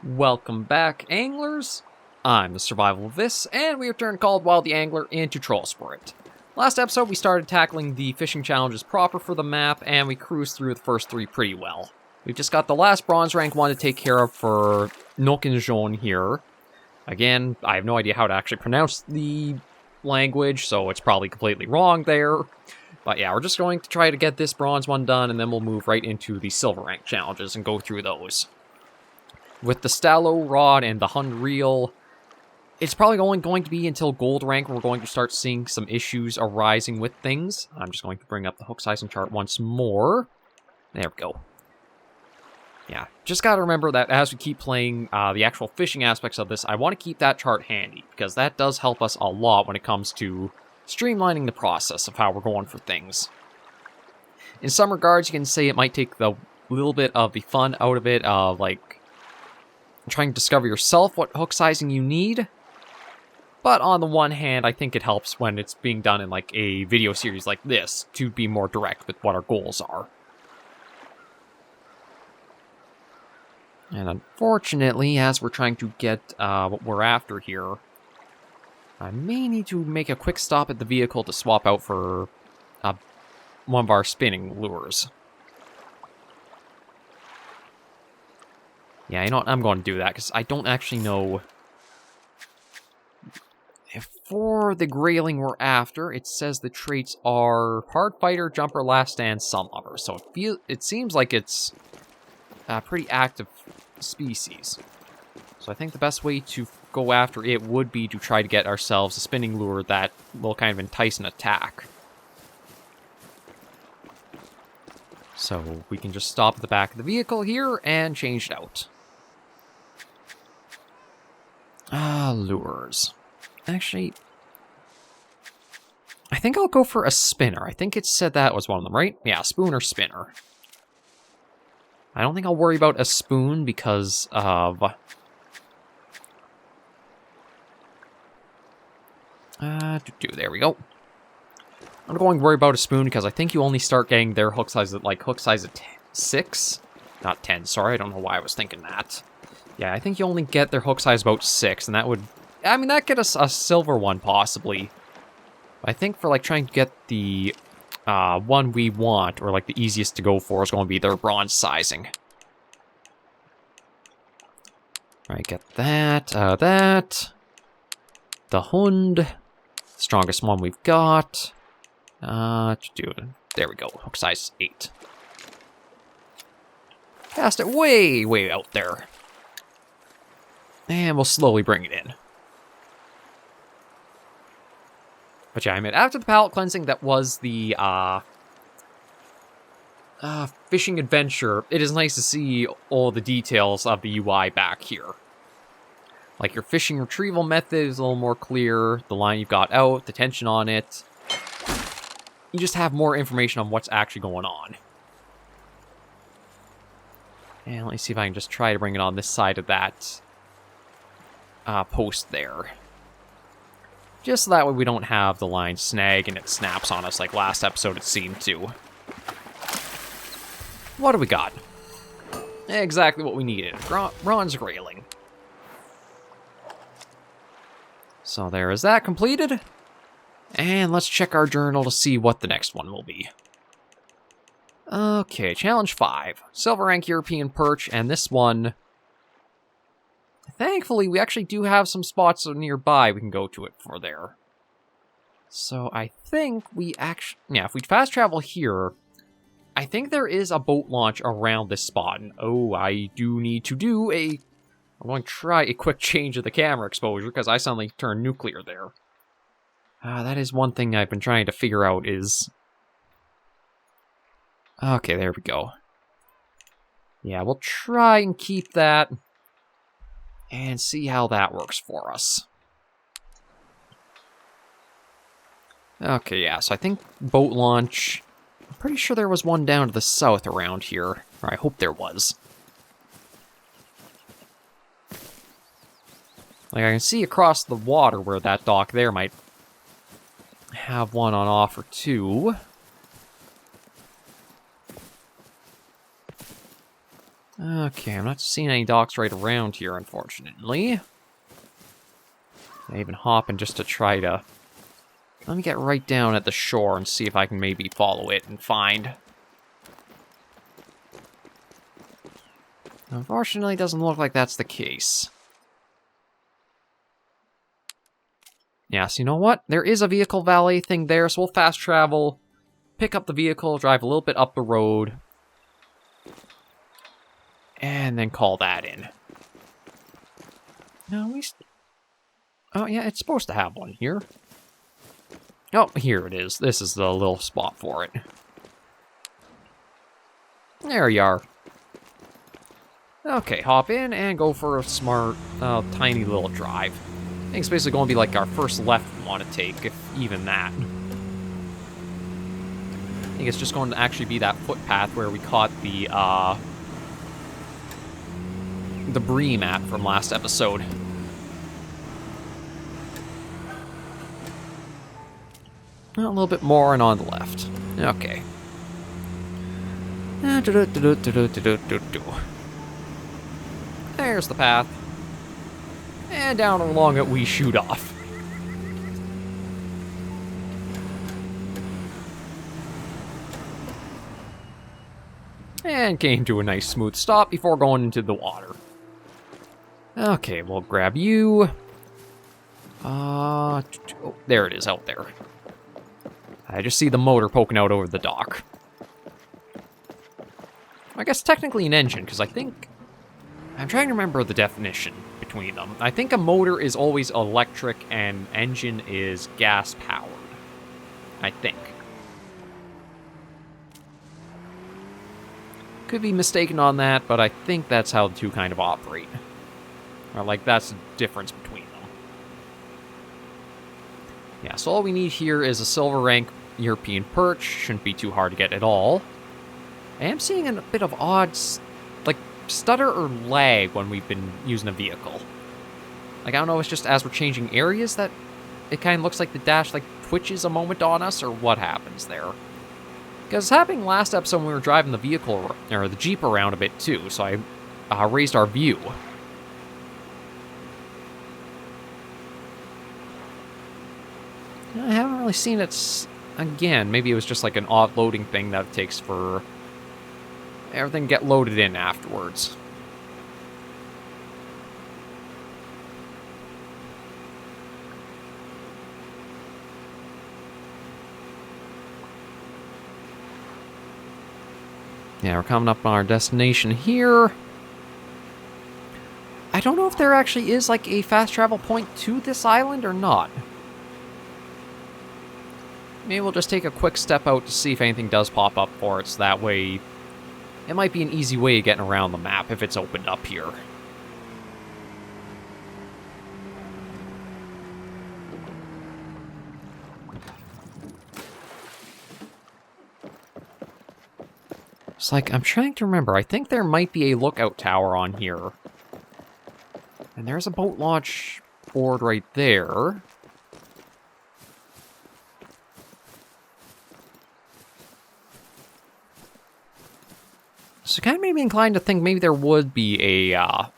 Welcome back, anglers. I'm the Survival of This, and we returned Called Wild the Angler into Trollsporet. Last episode, we started tackling the fishing challenges proper for the map, and we cruised through the first three pretty well. We've just got the last bronze rank one to take care of for Jaune here. Again, I have no idea how to actually pronounce the language, so it's probably completely wrong there. But yeah, we're just going to try to get this bronze one done, and then we'll move right into the silver rank challenges and go through those. With the Stallo rod and the Hun reel, it's probably only going to be until gold rank where we're going to start seeing some issues arising with things. I'm just going to bring up the hook sizing chart once more. There we go. Yeah, just gotta remember that as we keep playing the actual fishing aspects of this, I want to keep that chart handy, because that does help us a lot when it comes to streamlining the process of how we're going for things. In some regards, you can say it might take the little bit of the fun out of it, like trying to discover yourself what hook sizing you need. But on the one hand, I think it helps when it's being done in like a video series like this to be more direct with what our goals are. And unfortunately, as we're trying to get what we're after here, I may need to make a quick stop at the vehicle to swap out for one of our spinning lures. Yeah, you know what? I'm going to do that, because I don't actually know. If for the grayling we're after, it says the traits are hard fighter, jumper, last stand, sun lover. So it seems like it's a pretty active species. So I think the best way to go after it would be to try to get ourselves a spinning lure that will kind of entice an attack. So we can just stop at the back of the vehicle here and change it out. Lures. Actually, I think I'll go for a spinner. I think it said that was one of them, right? Yeah, spoon or spinner. I don't think I'll worry about a spoon because of... there we go. I'm going to worry about a spoon because I think you only start getting their hook size at, like, hook size at 6? Not 10, sorry, I don't know why I was thinking that. Yeah, I think you only get their hook size about 6, and that would... I mean, that'd get us a silver one, possibly. I think for, like, trying to get the one we want, or, like, the easiest to go for is going to be their bronze sizing. Alright, get that, that. The Hund. Strongest one we've got. There we go, hook size 8. Cast it way, way out there. And we'll slowly bring it in. But yeah, I mean, after the palate cleansing, that was the fishing adventure. It is nice to see all the details of the UI back here. Like, your fishing retrieval method is a little more clear, the line you've got out, the tension on it. You just have more information on what's actually going on. And let me see if I can just try to bring it on this side of that post there. Just so that way we don't have the line snag and it snaps on us like last episode it seemed to. What do we got? Exactly what we needed. Bronze grayling. So there is that completed. And let's check our journal to see what the next one will be. Okay, challenge 5. Silver rank European perch, and this one... Thankfully, we actually do have some spots nearby we can go to it for there. So I think we actually... Yeah, if we fast travel here, I think there is a boat launch around this spot. And oh, I do need to do a... I'm going to try a quick change of the camera exposure, because I suddenly turned nuclear there. That is one thing I've been trying to figure out is... Okay, there we go. Yeah, we'll try and keep that... and see how that works for us. Okay, yeah, so I think boat launch... I'm pretty sure there was one down to the south around here. Or I hope there was. Like, I can see across the water where that dock there might have one on offer too. Okay, I'm not seeing any docks right around here, unfortunately. I even hopping just to try to... Let me get right down at the shore and see if I can maybe follow it and find... Unfortunately, it doesn't look like that's the case. Yeah, so you know what? There is a vehicle valet thing there, so we'll fast travel, pick up the vehicle, drive a little bit up the road, and then call that in. No, oh, yeah, it's supposed to have one here. Oh, here it is. This is the little spot for it. There you are. Okay, hop in and go for a smart, tiny little drive. I think it's basically going to be like our first left we want to take, if even that. I think it's just going to actually be that footpath where we caught the bream at from last episode. A little bit more and on the left. Okay. There's the path. And down along it we shoot off. And came to a nice smooth stop before going into the water. Okay, we'll grab you. Oh, there it is out there. I just see the motor poking out over the dock. I guess technically an engine, because I think... I'm trying to remember the definition between them. I think a motor is always electric and engine is gas-powered. I think. Could be mistaken on that, but I think that's how the two kind of operate. Or, like, that's the difference between them. Yeah, so all we need here is a silver rank European perch. Shouldn't be too hard to get at all. I am seeing a bit of odds, like, stutter or lag when we've been using a vehicle. Like, I don't know if it's just as we're changing areas that it kind of looks like the dash, like, twitches a moment on us, or what happens there. Because it's happening last episode when we were driving the vehicle, or the Jeep around a bit too, so I raised our view. I haven't really seen it, again, maybe it was just like an odd loading thing that it takes for everything to get loaded in afterwards. Yeah, we're coming up on our destination here. I don't know if there actually is like a fast travel point to this island or not. Maybe we'll just take a quick step out to see if anything does pop up for it, so that way it might be an easy way of getting around the map if it's opened up here. It's like, I'm trying to remember, I think there might be a lookout tower on here. And there's a boat launch board right there. So kind of made me inclined to think maybe there would be a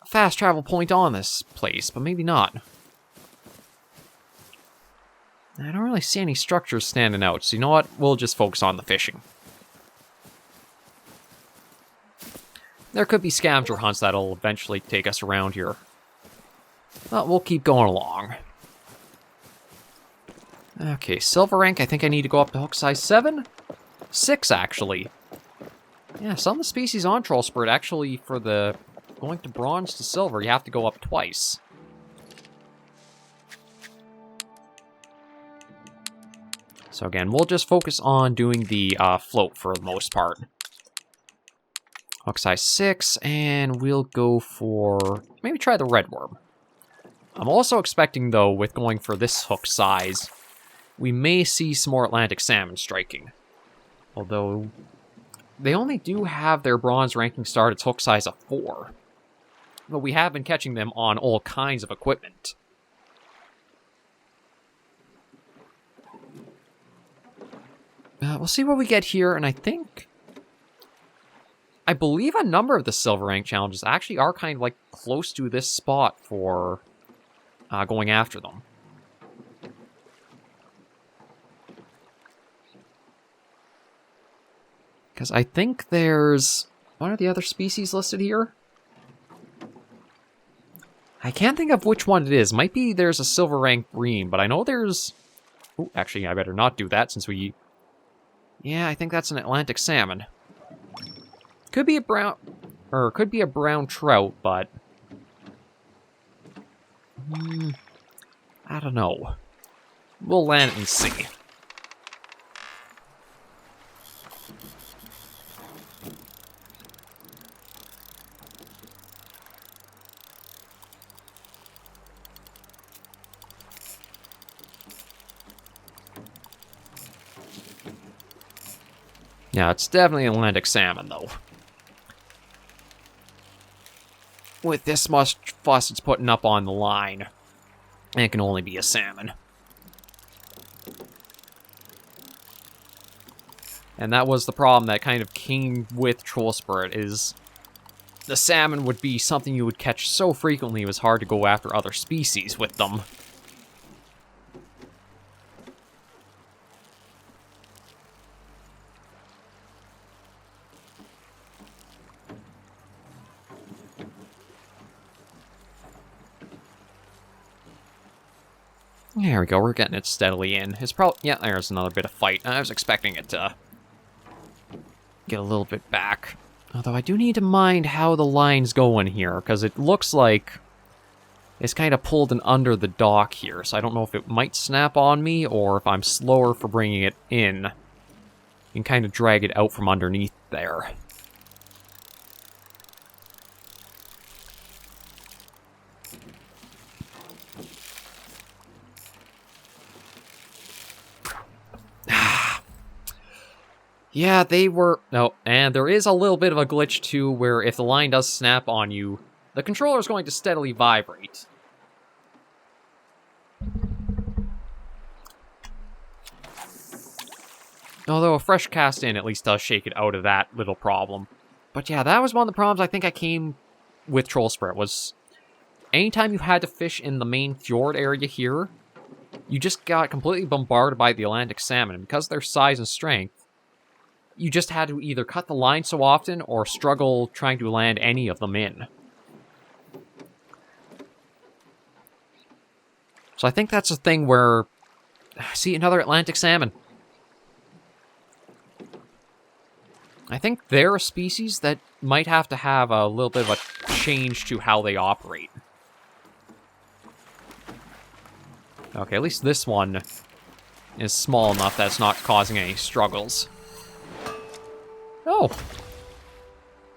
fast travel point on this place, but maybe not. I don't really see any structures standing out, so you know what? We'll just focus on the fishing. There could be scavenger hunts that'll eventually take us around here. But we'll keep going along. Okay, silver rank, I think I need to go up to hook size 7? 6, actually. Yeah, some of the species on Trollsporet, actually, for the going to bronze to silver, you have to go up twice. So again, we'll just focus on doing the float for the most part. Hook size 6, and we'll go for... maybe try the red worm. I'm also expecting, though, with going for this hook size, we may see some more Atlantic salmon striking. Although, they only do have their bronze ranking start at hook size of 4. But we have been catching them on all kinds of equipment. We'll see what we get here, and I think... I believe a number of the silver rank challenges actually are kind of like close to this spot for going after them. Because I think there's... What are the other species listed here? I can't think of which one it is. Might be there's a silver rank bream, but I know there's... Ooh, actually, I better not do that since we... Yeah, I think that's an Atlantic salmon. Could be a brown... Or could be a brown trout, but... I don't know. We'll land and see. Yeah, it's definitely Atlantic salmon, though. With this much fuss it's putting up on the line, it can only be a salmon. And that was the problem that kind of came with Trollsporet, is the salmon would be something you would catch so frequently it was hard to go after other species with them. There we go, we're getting it steadily in. It's probably... Yeah, there's another bit of fight. I was expecting it to get a little bit back. Although I do need to mind how the line's going here, because it looks like it's kind of pulled in under the dock here, so I don't know if it might snap on me, or if I'm slower for bringing it in, and kind of drag it out from underneath there. Yeah, they were... No, and there is a little bit of a glitch, too, where if the line does snap on you, the controller is going to steadily vibrate. Although a fresh cast in at least does shake it out of that little problem. But yeah, that was one of the problems I think I came with Trollsporet, was anytime you had to fish in the main fjord area here, you just got completely bombarded by the Atlantic salmon, and because of their size and strength, you just had to either cut the line so often or struggle trying to land any of them in. So I think that's a thing where... See, another Atlantic salmon. I think they're a species that might have to have a little bit of a change to how they operate. Okay, at least this one is small enough that it's not causing any struggles. Oh.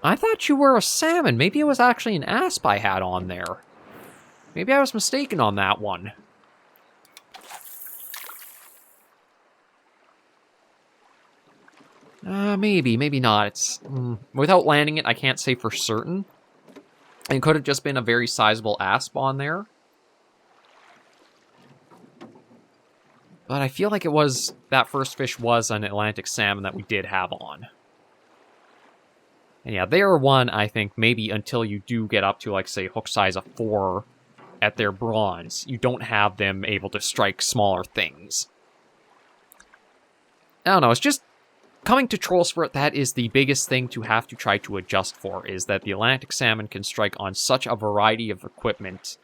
I thought you were a salmon. Maybe it was actually an asp I had on there. Maybe I was mistaken on that one. Maybe, maybe not. It's without landing it, I can't say for certain. It could have just been a very sizable asp on there. But I feel like it was... That first fish was an Atlantic salmon that we did have on. And yeah, they are one, I think, maybe until you do get up to, like, say, hook size of 4 at their bronze, you don't have them able to strike smaller things. I don't know, it's just... Coming to Trollsporet, that is the biggest thing to have to try to adjust for, is that the Atlantic salmon can strike on such a variety of equipment,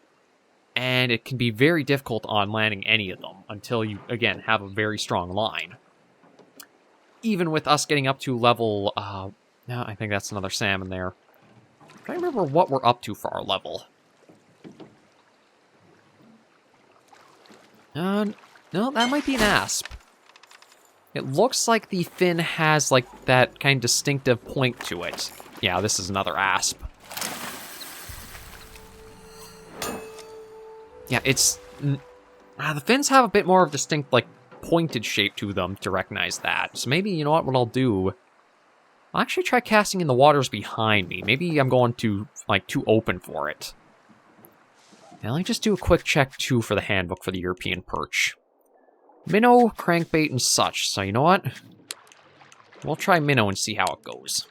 and it can be very difficult on landing any of them, until you, again, have a very strong line. Even with us getting up to level... No, I think that's another salmon there. I can't remember what we're up to for our level. No, that might be an asp. It looks like the fin has, like, that kind of distinctive point to it. Yeah, this is another asp. Yeah, it's... the fins have a bit more of a distinct, like, pointed shape to them to recognize that. So maybe, you know what I'll do... I'll actually try casting in the waters behind me. Maybe I'm going to, like, too open for it. Now, let me just do a quick check, too, for the handbook for the European perch. Minnow, crankbait, and such. So, you know what? We'll try minnow and see how it goes.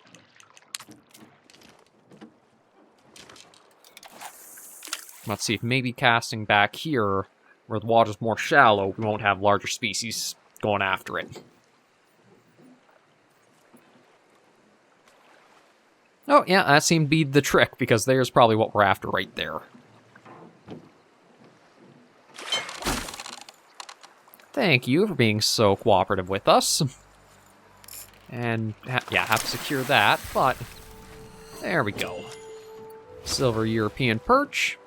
Let's see if maybe casting back here, where the water's more shallow, we won't have larger species going after it. Oh, yeah, that seemed to be the trick, because there's probably what we're after right there. Thank you for being so cooperative with us. And, yeah, have to secure that, but there we go. Silver European perch.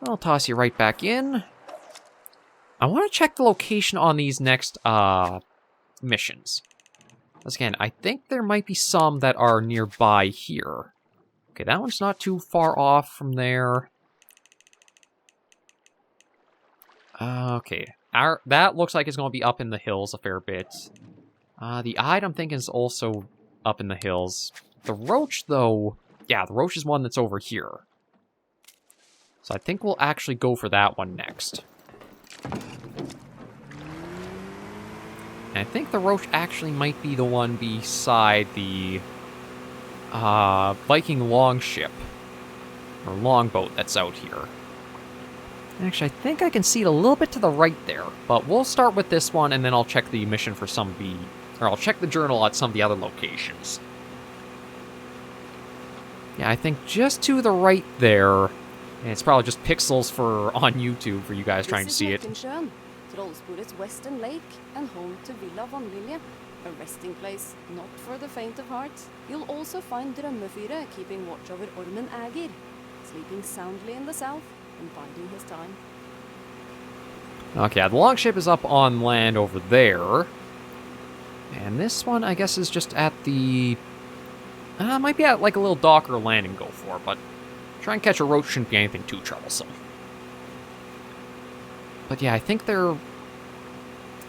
I'll toss you right back in. I want to check the location on these next missions. Because again, I think there might be some that are nearby here. Okay, that one's not too far off from there. Okay, that looks like it's going to be up in the hills a fair bit. The Ide, I'm thinking, is also up in the hills. The Roach, though... Yeah, the Roach is one that's over here. So I think we'll actually go for that one next. And I think the Roach actually might be the one beside the Viking longship. Or longboat that's out here. Actually, I think I can see it a little bit to the right there. But we'll start with this one, and then I'll check the mission for some of the... Or I'll check the journal at some of the other locations. Yeah, I think just to the right there, and it's probably just pixels for on YouTube for you guys trying to see it. Trollsporet's western lake and home to Villa Vanlilje, a resting place not for the faint of heart. You'll also find Drømmefyret keeping watch over Ormen Ægir, sleeping soundly in the south and biding his time. Okay, the longship is up on land over there. And this one, I guess, is just at the... might be at like a little dock or landing go for, but try and catch a Roach shouldn't be anything too troublesome. But yeah, I think there...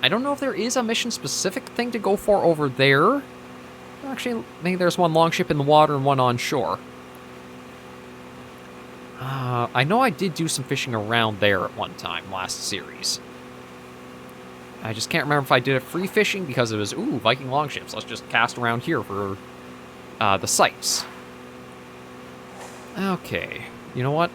I don't know if there is a mission-specific thing to go for over there. Actually, I think there's one longship in the water and one on shore. I know I did do some fishing around there at one time last series. I just can't remember if I did it free fishing because it was, ooh, Viking longships. Let's just cast around here for the sites. Okay, you know what?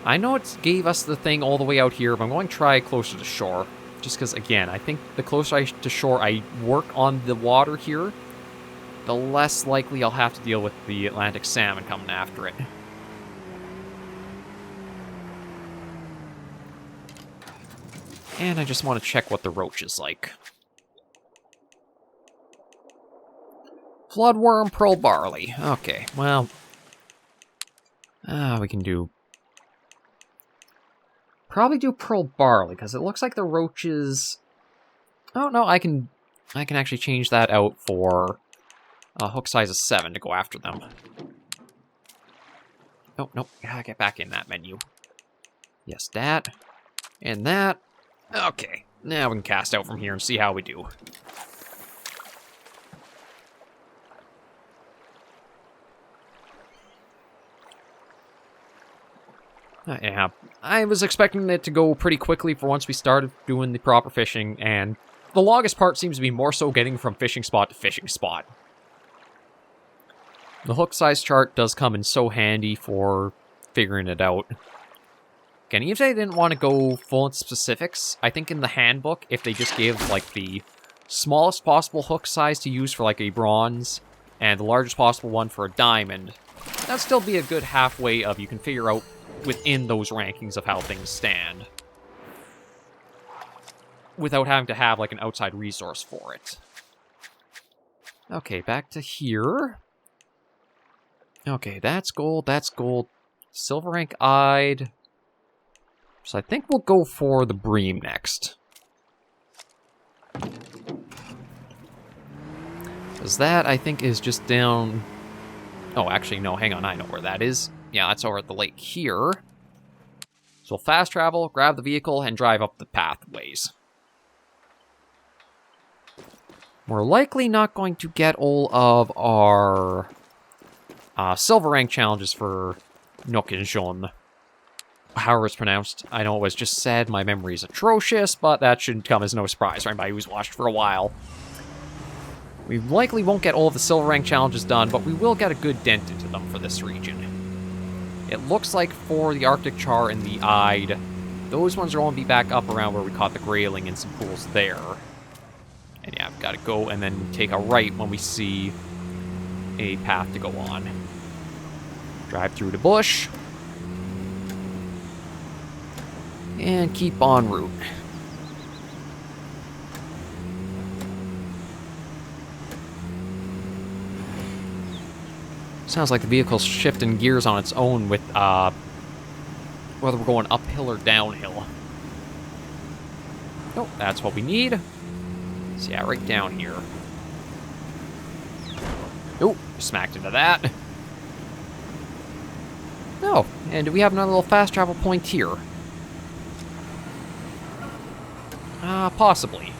I know it gave us the thing all the way out here, but I'm going to try closer to shore. Just because, again, I think the closer to shore I work on the water here, the less likely I'll have to deal with the Atlantic salmon coming after it. And I just want to check what the Roach is like. Floodworm, pearl barley. Okay, well... we can do... Probably do pearl barley, because it looks like the Roaches... Oh, no, I can actually change that out for a hook size of 7 to go after them. Oh, no, gotta get back in that menu. Yes, that. And that. Okay, now we can cast out from here and see how we do. Yeah, I was expecting it to go pretty quickly for once we started doing the proper fishing, and the longest part seems to be more so getting from fishing spot to fishing spot. The hook size chart does come in so handy for figuring it out. Again, even if they didn't want to go full into specifics, I think in the handbook, if they just give, like, the smallest possible hook size to use for, like, a bronze, and the largest possible one for a diamond, that'd still be a good halfway of you can figure out within those rankings of how things stand. Without having to have, like, an outside resource for it. Okay, back to here. Okay, that's gold, that's gold. Silver rank eyed. So I think we'll go for the bream next. Because that, I think, is just down... Oh, actually, no, hang on, I know where that is. Yeah, that's over at the lake here. So we'll fast travel, grab the vehicle, and drive up the pathways. We're likely not going to get all of our silver rank challenges for Nook and Jean. However it's pronounced. I know it was just said, my memory is atrocious, but that shouldn't come as no surprise for anybody who's watched for a while. We likely won't get all of the silver rank challenges done, but we will get a good dent into them for this region. It looks like for the Arctic Char and the Ide, those ones are going to be back up around where we caught the Grayling and some pools there. And yeah, I've got to go and then take a right when we see a path to go on. Drive through the bush. And keep en route. Sounds like the vehicle's shifting gears on its own with, whether we're going uphill or downhill. Oh, that's what we need. So yeah, right down here. Oh, smacked into that. Oh, and do we have another little fast travel point here? Possibly.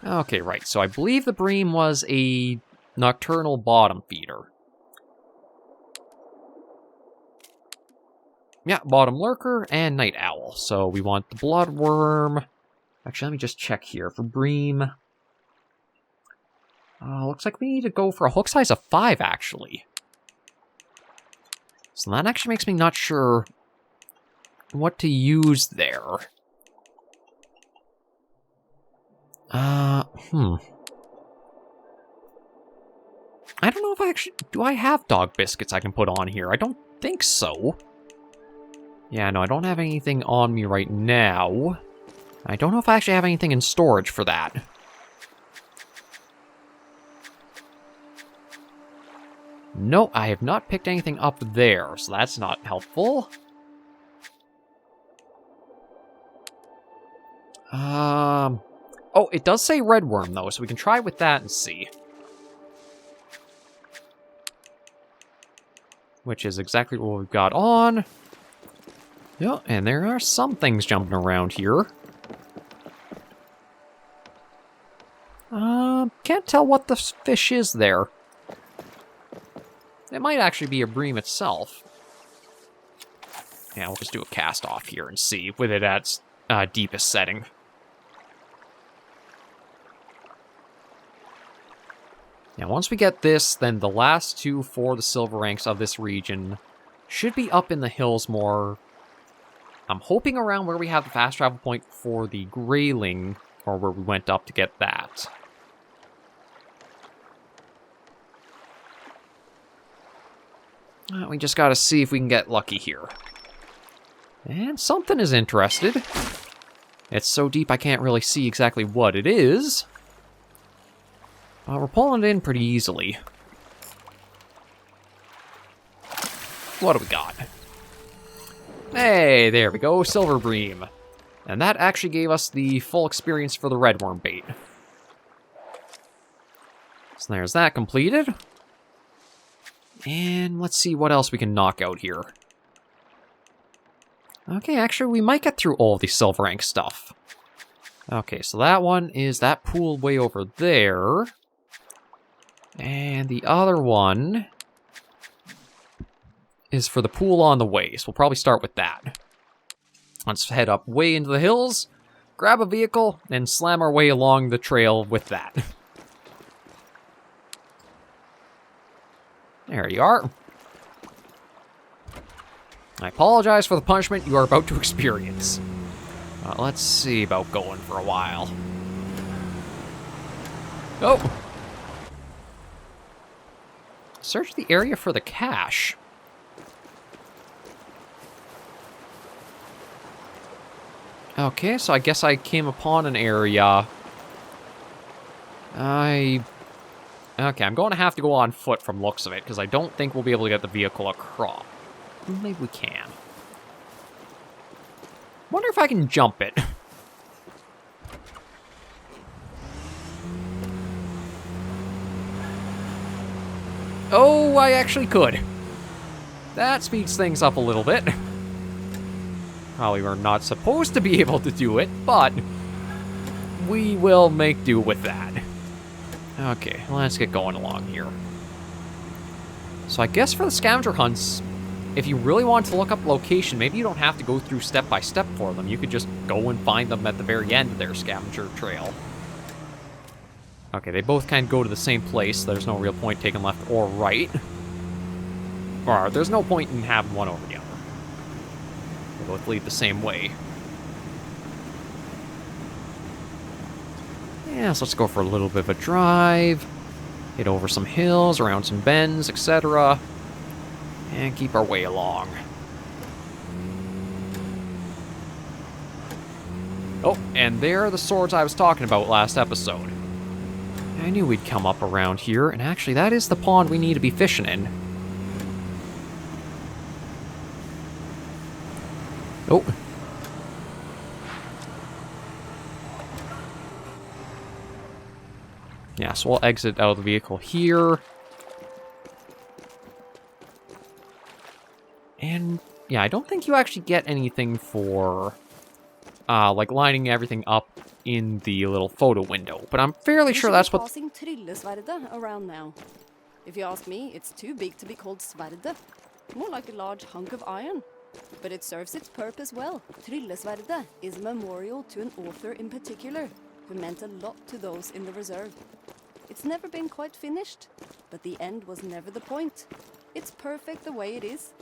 Okay, right, so I believe the bream was a nocturnal bottom feeder. Yeah, bottom lurker and night owl. So we want the bloodworm. Actually, let me just check here for bream. Looks like we need to go for a hook size of 5, actually. So that actually makes me not sure what to use there. I don't know if I actually... Do I have dog biscuits I can put on here? I don't think so. Yeah, no, I don't have anything on me right now. I don't know if I actually have anything in storage for that. No, I have not picked anything up there, so that's not helpful. Oh, it does say redworm, though, so we can try with that and see. Which is exactly what we've got on. Yeah, and there are some things jumping around here. Can't tell what the fish is there. It might actually be a bream itself. Yeah, we'll just do a cast off here and see with it at its deepest setting. Now, once we get this, then the last 2 for the silver ranks of this region should be up in the hills more. I'm hoping around where we have the fast travel point for the Grayling, or where we went up to get that. We just gotta see if we can get lucky here. And something is interested. It's so deep I can't really see exactly what it is. We're pulling it in pretty easily. What do we got? Hey, there we go, silver bream. And that actually gave us the full experience for the redworm bait. So there's that completed. And let's see what else we can knock out here. Okay, actually, we might get through all of the silver rank stuff. Okay, so that one is that pool way over there. And the other one is for the pool on the way, so we'll probably start with that. Let's head up way into the hills, grab a vehicle, and slam our way along the trail with that. There you are. I apologize for the punishment you are about to experience. Let's see about going for a while. Oh! Search the area for the cache. Okay, so I guess I came upon an area. Okay, I'm going to have to go on foot from looks of it, because I don't think we'll be able to get the vehicle across. Maybe we can. Wonder if I can jump it. Oh, I actually could. That speeds things up a little bit. Probably we're not supposed to be able to do it, but we will make do with that. Okay, let's get going along here. So I guess for the scavenger hunts, if you really want to look up location, maybe you don't have to go through step by step for them. You could just go and find them at the very end of their scavenger trail. Okay, they both kind of go to the same place. So there's no real point taking left or right. Or there's no point in having one over the other. They both lead the same way. Yeah, so let's go for a little bit of a drive. Hit over some hills, around some bends, etc. And keep our way along. Oh, and there are the swords I was talking about last episode. I knew we'd come up around here, and actually that is the pond we need to be fishing in. Oh. Yeah, so we'll exit out of the vehicle here. And, yeah, I don't think you actually get anything for, like, lining everything up in the little photo window. But I'm fairly sure that's what... Passing Tryllesverdet around now. If you ask me, it's too big to be called Sverdet. More like a large hunk of iron. But it serves its purpose well. Tryllesverdet is a memorial to an author in particular, who meant a lot to those in the reserve. It's never been quite finished, but the end was never the point. It's perfect the way it is.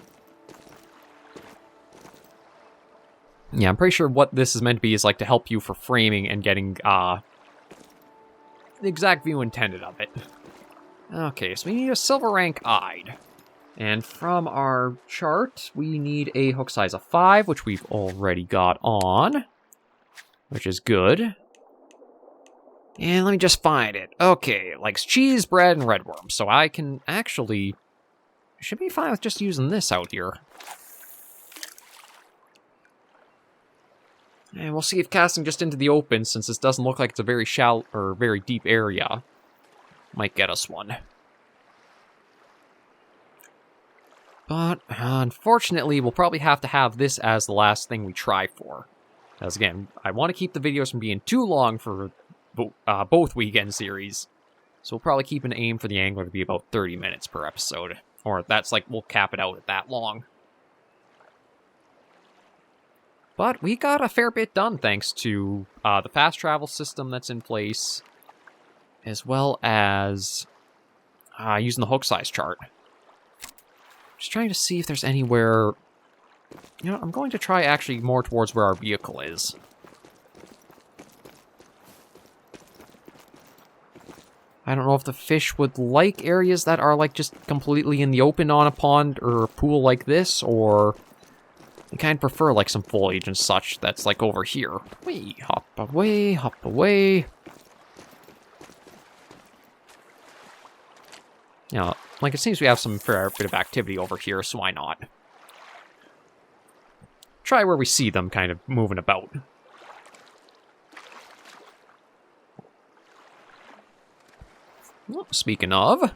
Yeah, I'm pretty sure what this is meant to be is like to help you for framing and getting the exact view intended of it. Okay, so we need a silver rank eyed. And from our chart, we need a hook size of 5, which we've already got on, which is good. And let me just find it. Okay, it likes cheese, bread, and red worms. So I can actually... should be fine with just using this out here. And we'll see if casting just into the open, since this doesn't look like it's a very shallow or very deep area, might get us one. But unfortunately, we'll probably have to have this as the last thing we try for. Because again, I want to keep the videos from being too long for both weekend series. So we'll probably keep an aim for the angler to be about 30 minutes per episode. Or that's like, we'll cap it out at that long. But we got a fair bit done thanks to the fast travel system that's in place, as well as using the hook size chart. Just trying to see if there's anywhere... You know, I'm going to try actually more towards where our vehicle is. I don't know if the fish would like areas that are like just completely in the open on a pond or a pool like this, or they kind of prefer like some foliage and such that's like over here. Wee, hop away, hop away. You know, like it seems we have some fair bit of activity over here, so why not? Try where we see them kind of moving about. Well, speaking of, are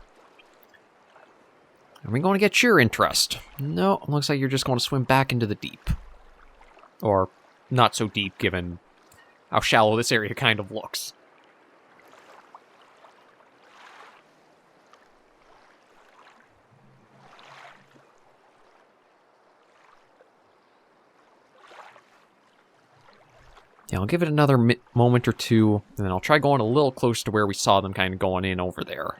we going to get your interest? No, it looks like you're just going to swim back into the deep. Or not so deep, given how shallow this area kind of looks. Yeah, I'll give it another moment or two, and then I'll try going a little close to where we saw them kind of going in over there.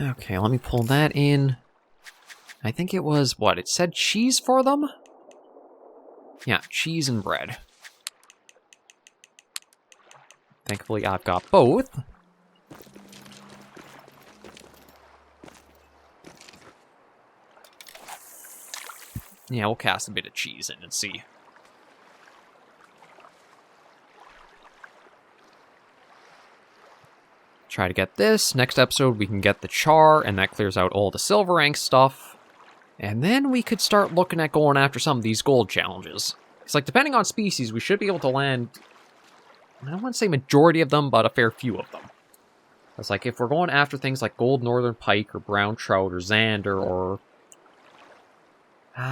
Okay, let me pull that in. I think it was, what, it said cheese for them? Yeah, cheese and bread. Thankfully, I've got both. Yeah, we'll cast a bit of cheese in and see. Try to get this. Next episode, we can get the char, and that clears out all the silver rank stuff. And then we could start looking at going after some of these gold challenges. It's like, depending on species, we should be able to land, I don't want to say majority of them, but a fair few of them. It's like, if we're going after things like gold northern pike, or brown trout, or zander, or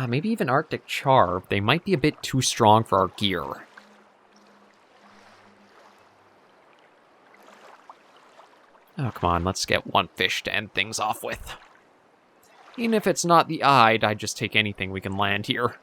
maybe even Arctic char, they might be a bit too strong for our gear. Oh, come on, let's get one fish to end things off with. Even if it's not the eyed, I'd just take anything we can land here.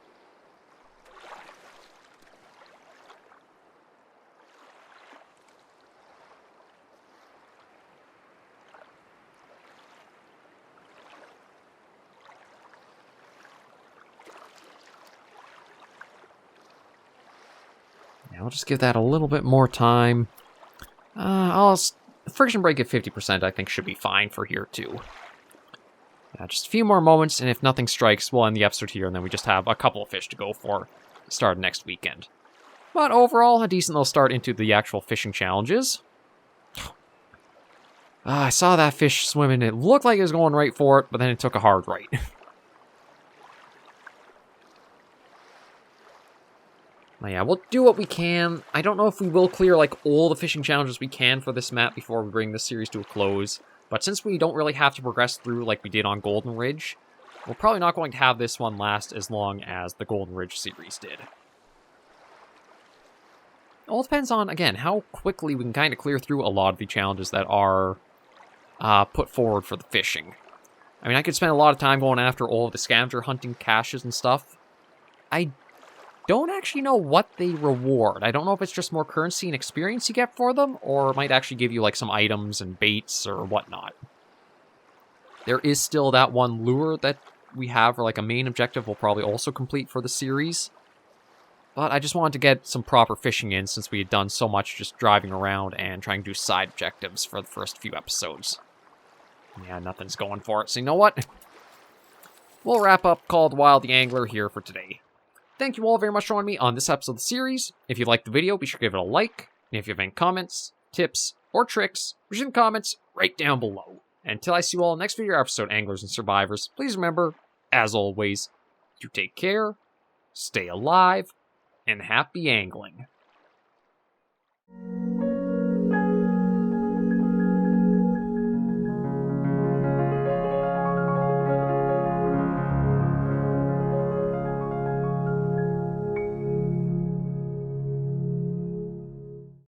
I'll just give that a little bit more time. Friction break at 50% I think should be fine for here too. Yeah, just a few more moments, and if nothing strikes, we'll end the episode here, and then we just have a couple of fish to go for to start next weekend. But overall, a decent little start into the actual fishing challenges. I saw that fish swimming. It looked like it was going right for it, but then it took a hard right. Yeah, we'll do what we can. I don't know if we will clear, like, all the fishing challenges we can for this map before we bring this series to a close. But since we don't really have to progress through like we did on Golden Ridge, we're probably not going to have this one last as long as the Golden Ridge series did. It all depends on, again, how quickly we can kind of clear through a lot of the challenges that are put forward for the fishing. I mean, I could spend a lot of time going after all of the scavenger hunting caches and stuff. I don't actually know what they reward. I don't know if it's just more currency and experience you get for them, or it might actually give you like some items and baits or whatnot. There is still that one lure that we have for like a main objective we'll probably also complete for the series. But I just wanted to get some proper fishing in since we had done so much just driving around and trying to do side objectives for the first few episodes. Yeah, nothing's going for it, so you know what? We'll wrap up Call of the Wild the Angler here for today. Thank you all very much for joining me on this episode of the series. If you liked the video, be sure to give it a like. And if you have any comments, tips, or tricks, leave in the comments right down below. And until I see you all in the next video episode, Anglers and Survivors, please remember, as always, to take care, stay alive, and happy angling.